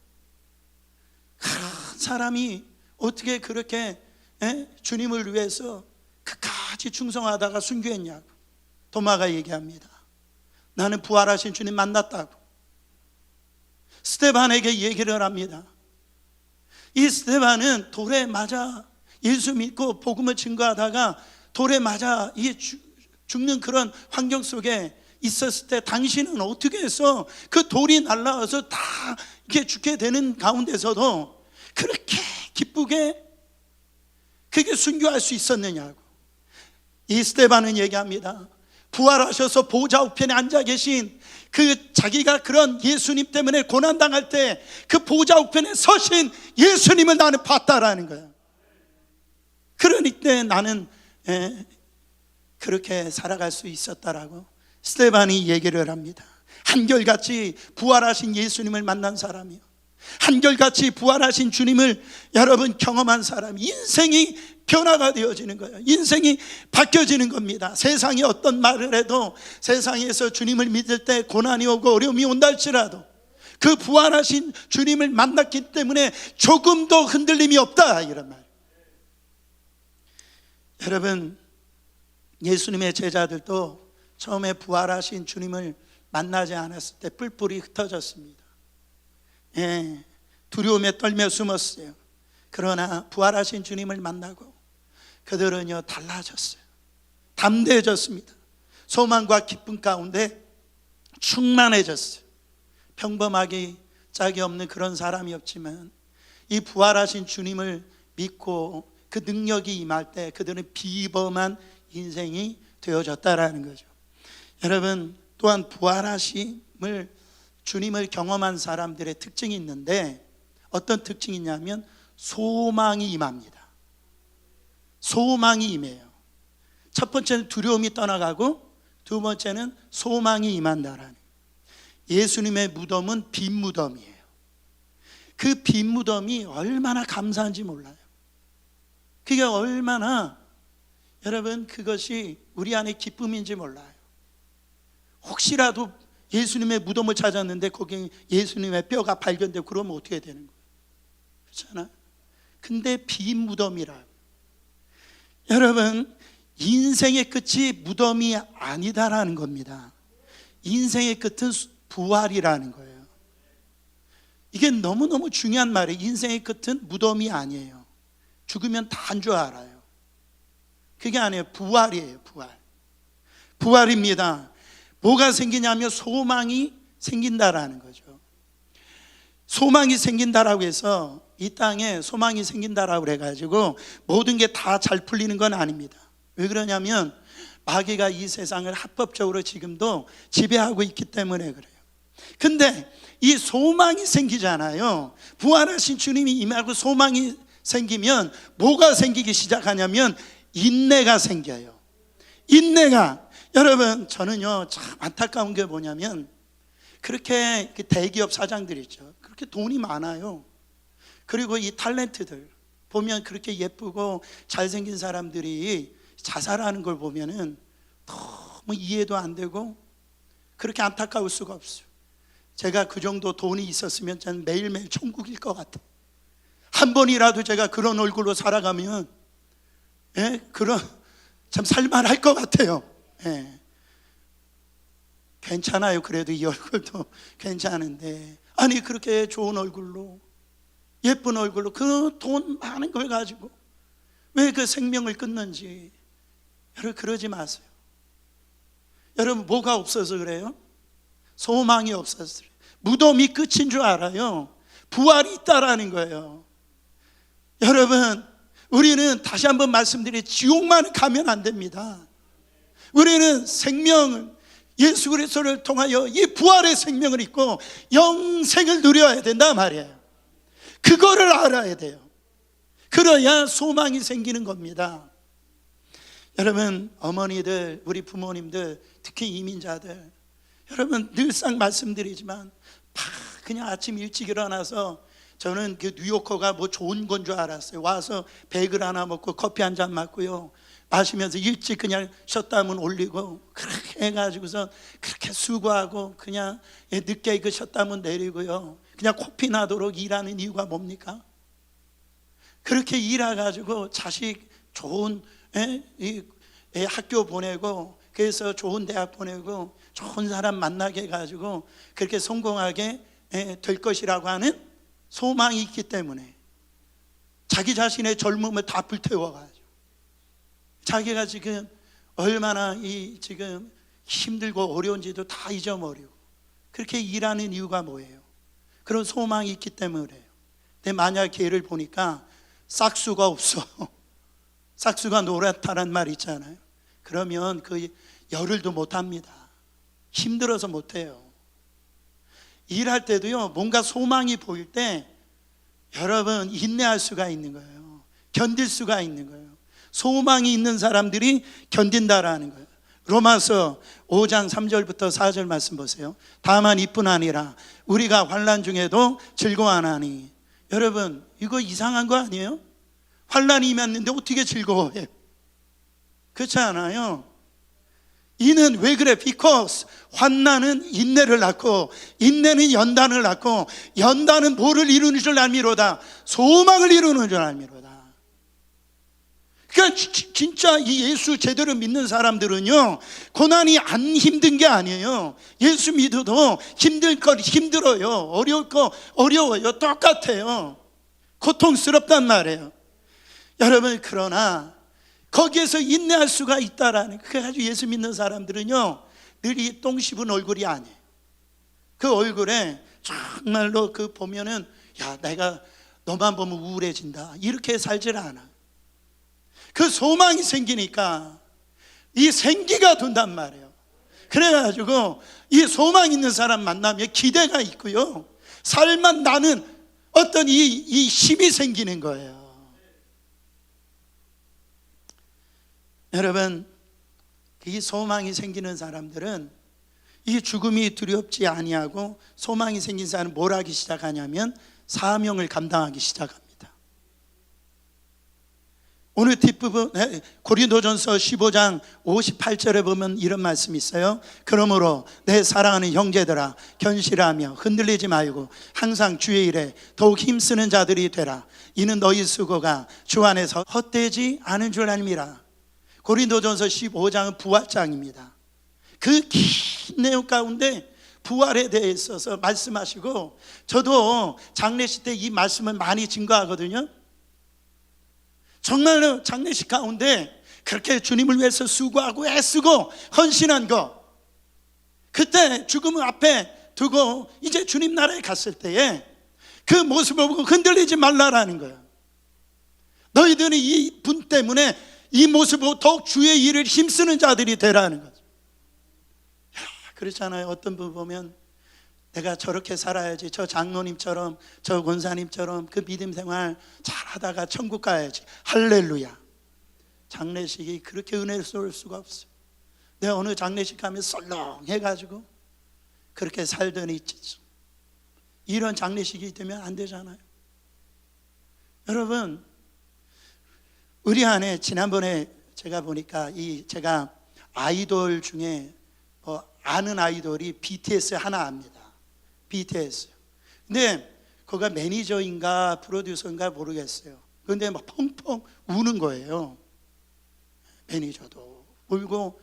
큰 사람이 어떻게 그렇게 주님을 위해서 끝까지 충성하다가 순교했냐고. 도마가 얘기합니다. 나는 부활하신 주님 만났다고. 스데반에게 얘기를 합니다. 이 스데반은 돌에 맞아 예수 믿고 복음을 증거하다가 돌에 맞아 죽는 그런 환경 속에 있었을 때 당신은 어떻게 해서 그 돌이 날라와서 다 이렇게 죽게 되는 가운데서도 그렇게 기쁘게 그게 순교할 수 있었느냐고. 이 스데반은 얘기합니다. 부활하셔서 보좌 우편에 앉아 계신 그 자기가 그런 예수님 때문에 고난당할 때 그 보좌 우편에 서신 예수님을 나는 봤다라는 거예요. 그러니까 나는 그렇게 살아갈 수 있었다라고 스데반이 얘기를 합니다. 한결같이 부활하신 예수님을 만난 사람이요, 한결같이 부활하신 주님을 여러분 경험한 사람, 인생이 변화가 되어지는 거예요. 인생이 바뀌어지는 겁니다. 세상이 어떤 말을 해도, 세상에서 주님을 믿을 때 고난이 오고 어려움이 온다 할지라도 그 부활하신 주님을 만났기 때문에 조금도 흔들림이 없다, 이런 말. 여러분, 예수님의 제자들도 처음에 부활하신 주님을 만나지 않았을 때 뿔뿔이 흩어졌습니다. 두려움에 떨며 숨었어요. 그러나 부활하신 주님을 만나고 그들은요 달라졌어요. 담대해졌습니다. 소망과 기쁨 가운데 충만해졌어요. 평범하기 짝이 없는 그런 사람이었지만 이 부활하신 주님을 믿고 그 능력이 임할 때 그들은 비범한 인생이 되어졌다라는 거죠. 여러분, 또한 부활하심을 주님을 경험한 사람들의 특징이 있는데 어떤 특징이 있냐면 소망이 임합니다. 소망이 임해요. 첫 번째는 두려움이 떠나가고 두 번째는 소망이 임한다라는. 예수님의 무덤은 빈 무덤이에요. 그 빈 무덤이 얼마나 감사한지 몰라요. 그게 얼마나 여러분 그것이 우리 안에 기쁨인지 몰라요. 혹시라도 예수님의 무덤을 찾았는데 거기 예수님의 뼈가 발견되고 그러면 어떻게 되는 거예요? 그렇잖아. 근데 빈 무덤이라. 여러분, 인생의 끝이 무덤이 아니다라는 겁니다. 인생의 끝은 부활이라는 거예요. 이게 너무너무 중요한 말이에요. 인생의 끝은 무덤이 아니에요. 죽으면 다 한 줄 알아요. 그게 아니에요. 부활이에요. 부활입니다. 뭐가 생기냐면 소망이 생긴다라는 거죠. 소망이 생긴다라고 해서 이 땅에 소망이 생긴다라고 그래가지고 모든 게 다 잘 풀리는 건 아닙니다. 왜 그러냐면 마귀가 이 세상을 합법적으로 지금도 지배하고 있기 때문에 그래요. 근데 이 소망이 생기잖아요. 부활하신 주님이 임하고 소망이 생기면 뭐가 생기기 시작하냐면 인내가 생겨요. 인내가, 여러분 저는요 참 안타까운 게 뭐냐면, 그렇게 대기업 사장들 있죠, 그렇게 돈이 많아요. 그리고 이 탤런트들 보면 그렇게 예쁘고 잘생긴 사람들이 자살하는 걸 보면은 너무 이해도 안 되고 그렇게 안타까울 수가 없어요. 제가 그 정도 돈이 있었으면 저는 매일매일 천국일 것 같아요. 한 번이라도 제가 그런 얼굴로 살아가면, 그런 참 살만할 것 같아요. 괜찮아요. 그래도 이 얼굴도 괜찮은데, 아니 그렇게 좋은 얼굴로, 예쁜 얼굴로 그 돈 많은 걸 가지고 왜 그 생명을 끊는지, 여러분 그러지 마세요. 여러분 뭐가 없어서 그래요? 소망이 없어서 그래요. 무덤이 끝인 줄 알아요. 부활이 있다라는 거예요. 여러분 우리는 다시 한번 말씀드리, 지옥만 가면 안 됩니다. 우리는 생명을, 예수 그리스도를 통하여 이 부활의 생명을 입고 영생을 누려야 된다 말이에요. 그거를 알아야 돼요. 그래야 소망이 생기는 겁니다. 여러분 어머니들, 우리 부모님들, 특히 이민자들, 여러분 늘상 말씀드리지만 그냥 아침 일찍 일어나서, 저는 그 뉴요커가 뭐 좋은 건 줄 알았어요. 와서 베이글 하나 먹고 커피 한 잔 마고요, 마시면서 일찍 그냥 셧다운 올리고 그렇게 해가지고서 그렇게 수고하고 그냥 늦게 그 셧다운 내리고요, 그냥 코피 나도록 일하는 이유가 뭡니까? 그렇게 일해가지고 자식 좋은 학교 보내고, 그래서 좋은 대학 보내고 좋은 사람 만나게 해가지고 그렇게 성공하게 될 것이라고 하는 소망이 있기 때문에 자기 자신의 젊음을 다 불태워가지고 자기가 지금 얼마나 지금 힘들고 어려운지도 다 잊어버리고 그렇게 일하는 이유가 뭐예요? 그런 소망이 있기 때문에 그래요. 근데 만약 걔를 보니까 싹수가 없어, 싹수가 노랗다는 말 있잖아요. 그러면 그 열흘도 못합니다. 힘들어서 못해요. 일할 때도요, 뭔가 소망이 보일 때 여러분 인내할 수가 있는 거예요. 견딜 수가 있는 거예요. 소망이 있는 사람들이 견딘다라는 거예요. 로마서 5장 3절부터 4절 말씀 보세요. 다만 이뿐 아니라 우리가 환난 중에도 즐거워하나니. 여러분 이거 이상한 거 아니에요? 환난이 임했는데 어떻게 즐거워해요? 그렇지 않아요? 이는 왜 그래? Because 환난은 인내를 낳고, 인내는 연단을 낳고, 연단은 뭐를 이루는 줄 알미로다? 소망을 이루는 줄 알미로다. 그러니까 진짜 이 예수 제대로 믿는 사람들은요, 고난이 안 힘든 게 아니에요. 예수 믿어도 힘들 거 힘들어요, 어려울 거 어려워요, 똑같아요. 고통스럽단 말이에요. 여러분 그러나 거기에서 인내할 수가 있다라는, 그래가지고 예수 믿는 사람들은요 늘 이 똥 씹은 얼굴이 아니에요. 그 얼굴에 정말로 그 보면은, 야 내가 너만 보면 우울해진다, 이렇게 살질 않아. 그 소망이 생기니까 이 생기가 돈단 말이에요. 그래가지고 이 소망 있는 사람 만나면 기대가 있고요, 살만 나는 어떤 이 힘이 생기는 거예요. 여러분 이 소망이 생기는 사람들은 이 죽음이 두렵지 아니하고, 소망이 생긴 사람은 뭘 하기 시작하냐면 사명을 감당하기 시작합니다. 오늘 뒷부분 고린도전서 15장 58절에 보면 이런 말씀이 있어요. 그러므로 내 사랑하는 형제들아 견실하며 흔들리지 말고 항상 주의 일에 더욱 힘쓰는 자들이 되라. 이는 너희 수고가 주 안에서 헛되지 않은 줄 알미라. 고린도전서 15장은 부활장입니다. 그 긴 내용 가운데 부활에 대해 있어서 말씀하시고, 저도 장례식 때 이 말씀을 많이 증거하거든요. 정말로 장례식 가운데 그렇게 주님을 위해서 수고하고 애쓰고 헌신한 거, 그때 죽음을 앞에 두고 이제 주님 나라에 갔을 때에 그 모습을 보고 흔들리지 말라라는 거예요. 너희들이 이 분 때문에 이 모습을 보고 더욱 주의 일을 힘쓰는 자들이 되라는 거죠. 그렇잖아요. 어떤 분 보면 내가 저렇게 살아야지, 저 장로님처럼 저 권사님처럼 그 믿음 생활 잘하다가 천국 가야지. 할렐루야. 장례식이 그렇게 은혜스러울 수가 없어요. 내 어느 장례식 가면 썰렁해가지고 그렇게 살더니 있지. 이런 장례식이 되면 안 되잖아요. 여러분, 우리 안에 지난번에 제가 보니까 제가 아이돌 중에 아는 아이돌이 BTS 하나 압니다. BTS. 근데 그가 매니저인가 프로듀서인가 모르겠어요. 근데 막 펑펑 우는 거예요. 매니저도 울고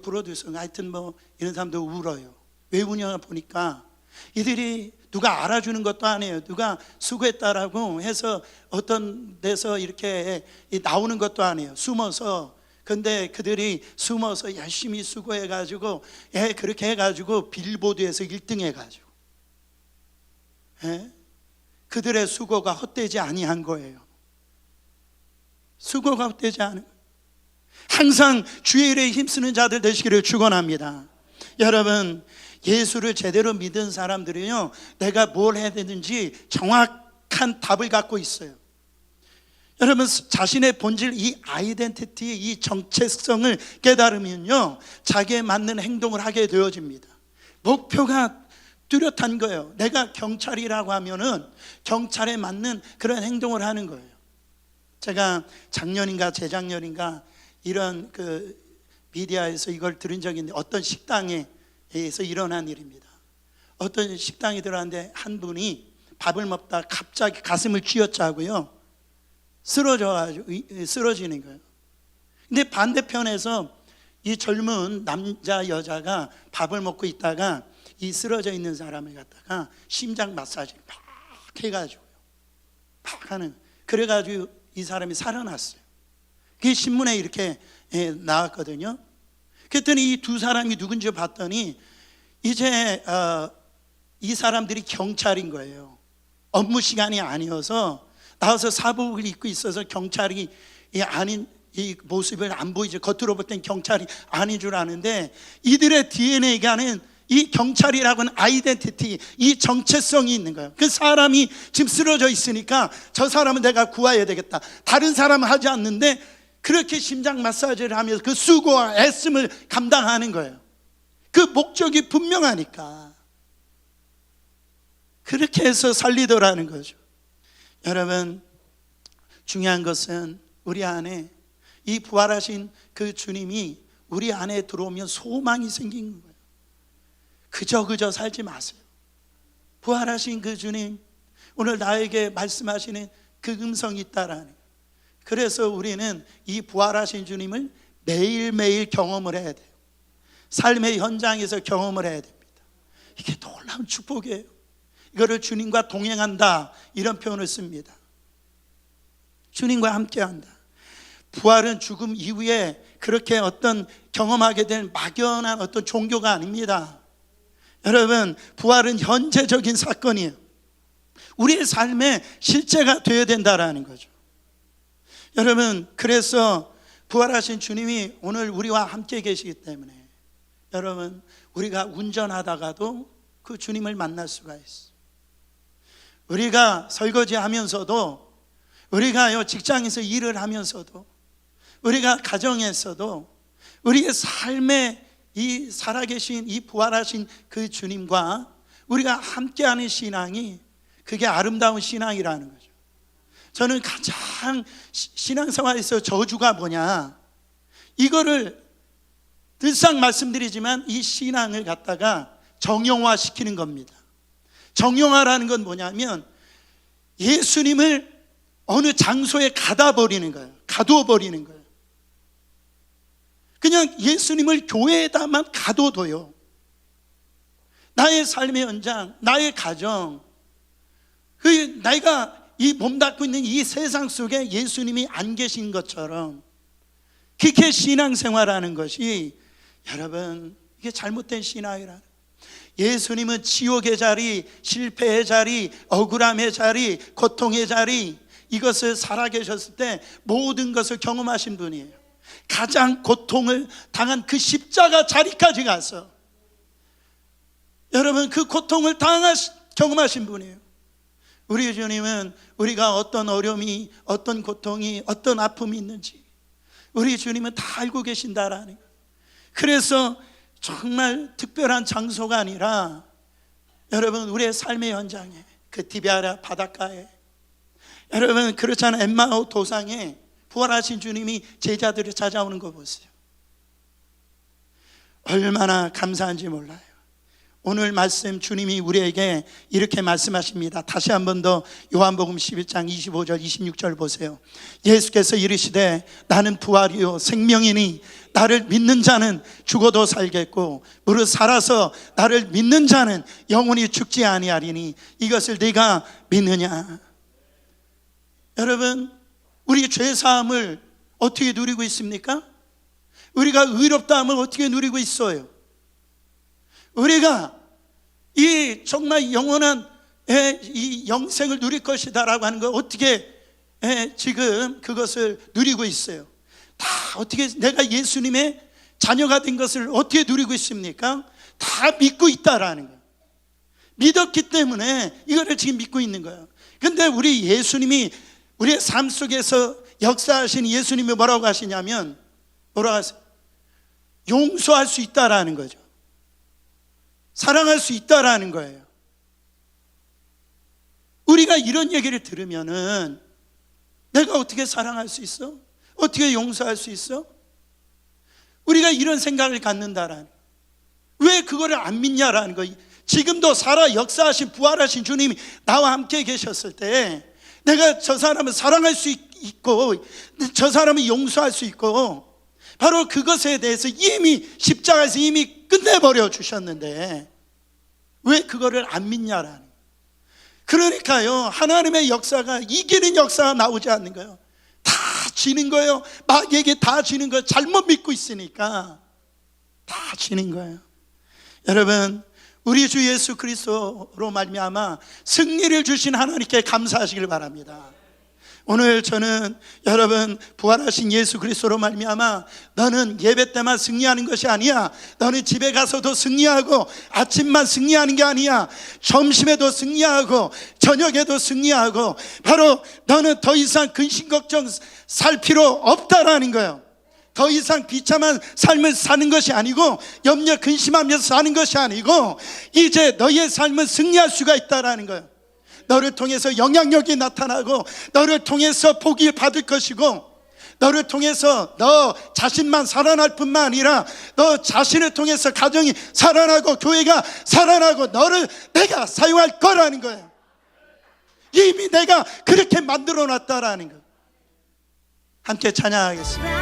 프로듀서인가 하여튼 이런 사람도 울어요. 왜 우냐 보니까 이들이 누가 알아주는 것도 아니에요. 누가 수고했다라고 해서 어떤 데서 이렇게 나오는 것도 아니에요. 숨어서. 근데 그들이 숨어서 열심히 수고해가지고 그렇게 해가지고 빌보드에서 1등 해가지고 그들의 수고가 헛되지 아니한 거예요. 수고가 헛되지 않은 거예요. 항상 주의 일에 힘쓰는 자들 되시기를 축원합니다. 여러분, 예수를 제대로 믿은 사람들은요, 내가 뭘 해야 되는지 정확한 답을 갖고 있어요. 여러분, 자신의 본질, 이 아이덴티티, 이 정체성을 깨달으면요, 자기에 맞는 행동을 하게 되어집니다. 목표가 뚜렷한 거예요. 내가 경찰이라고 하면은 경찰에 맞는 그런 행동을 하는 거예요. 제가 작년인가 재작년인가 이런 미디어에서 이걸 들은 적이 있는데, 어떤 식당에서 일어난 일입니다. 어떤 식당에 들어갔는데 한 분이 밥을 먹다가 갑자기 가슴을 쥐어짜고요, 쓰러지는 거예요. 근데 반대편에서 이 젊은 남자 여자가 밥을 먹고 있다가 이 쓰러져 있는 사람을 갖다가 심장 마사지를 막 해가지고요, 막 하는, 그래가지고 이 사람이 살아났어요. 그게 신문에 이렇게 나왔거든요. 그랬더니 이 두 사람이 누군지 봤더니 이제 이 사람들이 경찰인 거예요. 업무 시간이 아니어서 나와서 사복을 입고 있어서 경찰이 아닌 이 모습을 안 보이죠. 겉으로 볼 땐 경찰이 아닌 줄 아는데, 이들의 DNA가는 이 경찰이라고는 아이덴티티, 이 정체성이 있는 거예요. 그 사람이 지금 쓰러져 있으니까 저 사람은 내가 구해야 되겠다. 다른 사람은 하지 않는데 그렇게 심장 마사지를 하면서 그 수고와 애씀을 감당하는 거예요. 그 목적이 분명하니까 그렇게 해서 살리더라는 거죠. 여러분, 중요한 것은 우리 안에 이 부활하신 그 주님이 우리 안에 들어오면 소망이 생기는 거예요. 그저 살지 마세요. 부활하신 그 주님, 오늘 나에게 말씀하시는 그 음성이 있다라는 거예요. 그래서 우리는 이 부활하신 주님을 매일매일 경험을 해야 돼요. 삶의 현장에서 경험을 해야 됩니다. 이게 놀라운 축복이에요. 이거를 주님과 동행한다, 이런 표현을 씁니다. 주님과 함께한다. 부활은 죽음 이후에 그렇게 어떤 경험하게 된 막연한 어떤 종교가 아닙니다. 여러분, 부활은 현재적인 사건이에요. 우리의 삶에 실제가 되어야 된다라는 거죠. 여러분, 그래서 부활하신 주님이 오늘 우리와 함께 계시기 때문에 여러분, 우리가 운전하다가도 그 주님을 만날 수가 있어요. 우리가 설거지 하면서도, 우리가 직장에서 일을 하면서도, 우리가 가정에서도 우리의 삶에 이 살아계신 이 부활하신 그 주님과 우리가 함께하는 신앙이, 그게 아름다운 신앙이라는 거죠. 저는 가장 신앙생활에서 저주가 뭐냐, 이거를 늘상 말씀드리지만 이 신앙을 갖다가 정형화시키는 겁니다. 정형화라는 건 뭐냐면 예수님을 어느 장소에 가둬 버리는 거예요. 그냥 예수님을 교회에다만 가둬둬요. 나의 삶의 현장, 나의 가정, 내가 이 몸담고 있는 이 세상 속에 예수님이 안 계신 것처럼, 그렇게 신앙생활하는 것이, 여러분, 이게 잘못된 신앙이라. 예수님은 지옥의 자리, 실패의 자리, 억울함의 자리, 고통의 자리, 이것을 살아계셨을 때 모든 것을 경험하신 분이에요. 가장 고통을 당한 그 십자가 자리까지 가서 여러분, 그 고통을 경험하신 분이에요. 우리 주님은 우리가 어떤 어려움이, 어떤 고통이, 어떤 아픔이 있는지 우리 주님은 다 알고 계신다라는 거예요. 그래서 정말 특별한 장소가 아니라 여러분 우리의 삶의 현장에, 그 디베아라 바닷가에, 여러분 그렇잖아요. 엠마오 도상에 부활하신 주님이 제자들을 찾아오는 거 보세요. 얼마나 감사한지 몰라요. 오늘 말씀 주님이 우리에게 이렇게 말씀하십니다. 다시 한 번 더 요한복음 11장 25절 26절 보세요. 예수께서 이르시되 나는 부활이요 생명이니 나를 믿는 자는 죽어도 살겠고 무릇 살아서 나를 믿는 자는 영원히 죽지 아니하리니 이것을 네가 믿느냐. 여러분 우리 죄사함을 어떻게 누리고 있습니까? 우리가 의롭다함을 어떻게 누리고 있어요? 우리가 이 정말 영원한 이 영생을 누릴 것이다라고 하는 걸 어떻게 지금 그것을 누리고 있어요? 다 어떻게 내가 예수님의 자녀가 된 것을 어떻게 누리고 있습니까? 다 믿고 있다라는 거예요. 믿었기 때문에 이거를 지금 믿고 있는 거예요. 근데 우리 예수님이 우리의 삶 속에서 역사하신 예수님이 뭐라고 하시냐면 뭐라고 하세요? 용서할 수 있다라는 거죠. 사랑할 수 있다라는 거예요. 우리가 이런 얘기를 들으면은 내가 어떻게 사랑할 수 있어? 어떻게 용서할 수 있어? 우리가 이런 생각을 갖는다라는 거예요. 왜 그거를 안 믿냐라는 거예요. 지금도 살아 역사하신 부활하신 주님이 나와 함께 계셨을 때 내가 저 사람을 사랑할 수 있고 저 사람을 용서할 수 있고 바로 그것에 대해서 이미 십자가에서 이미 끝내버려 주셨는데 왜 그거를 안 믿냐라는 거예요. 그러니까요 하나님의 역사가 이기는 역사가 나오지 않는 거예요. 다 지는 거예요. 마귀에게 다 지는 거예요. 잘못 믿고 있으니까 다 지는 거예요. 여러분 우리 주 예수 그리스도로 말미암아 승리를 주신 하나님께 감사하시길 바랍니다. 오늘 저는 여러분 부활하신 예수 그리스도로 말미암아 너는 예배 때만 승리하는 것이 아니야. 너는 집에 가서도 승리하고 아침만 승리하는 게 아니야. 점심에도 승리하고 저녁에도 승리하고 바로 너는 더 이상 근심 걱정 살 필요 없다라는 거예요. 더 이상 비참한 삶을 사는 것이 아니고 염려 근심하면서 사는 것이 아니고 이제 너의 삶은 승리할 수가 있다라는 거예요. 너를 통해서 영향력이 나타나고 너를 통해서 복을 받을 것이고 너를 통해서 너 자신만 살아날 뿐만 아니라 너 자신을 통해서 가정이 살아나고 교회가 살아나고 너를 내가 사용할 거라는 거예요. 이미 내가 그렇게 만들어 놨다라는 거예요. 함께 찬양하겠습니다.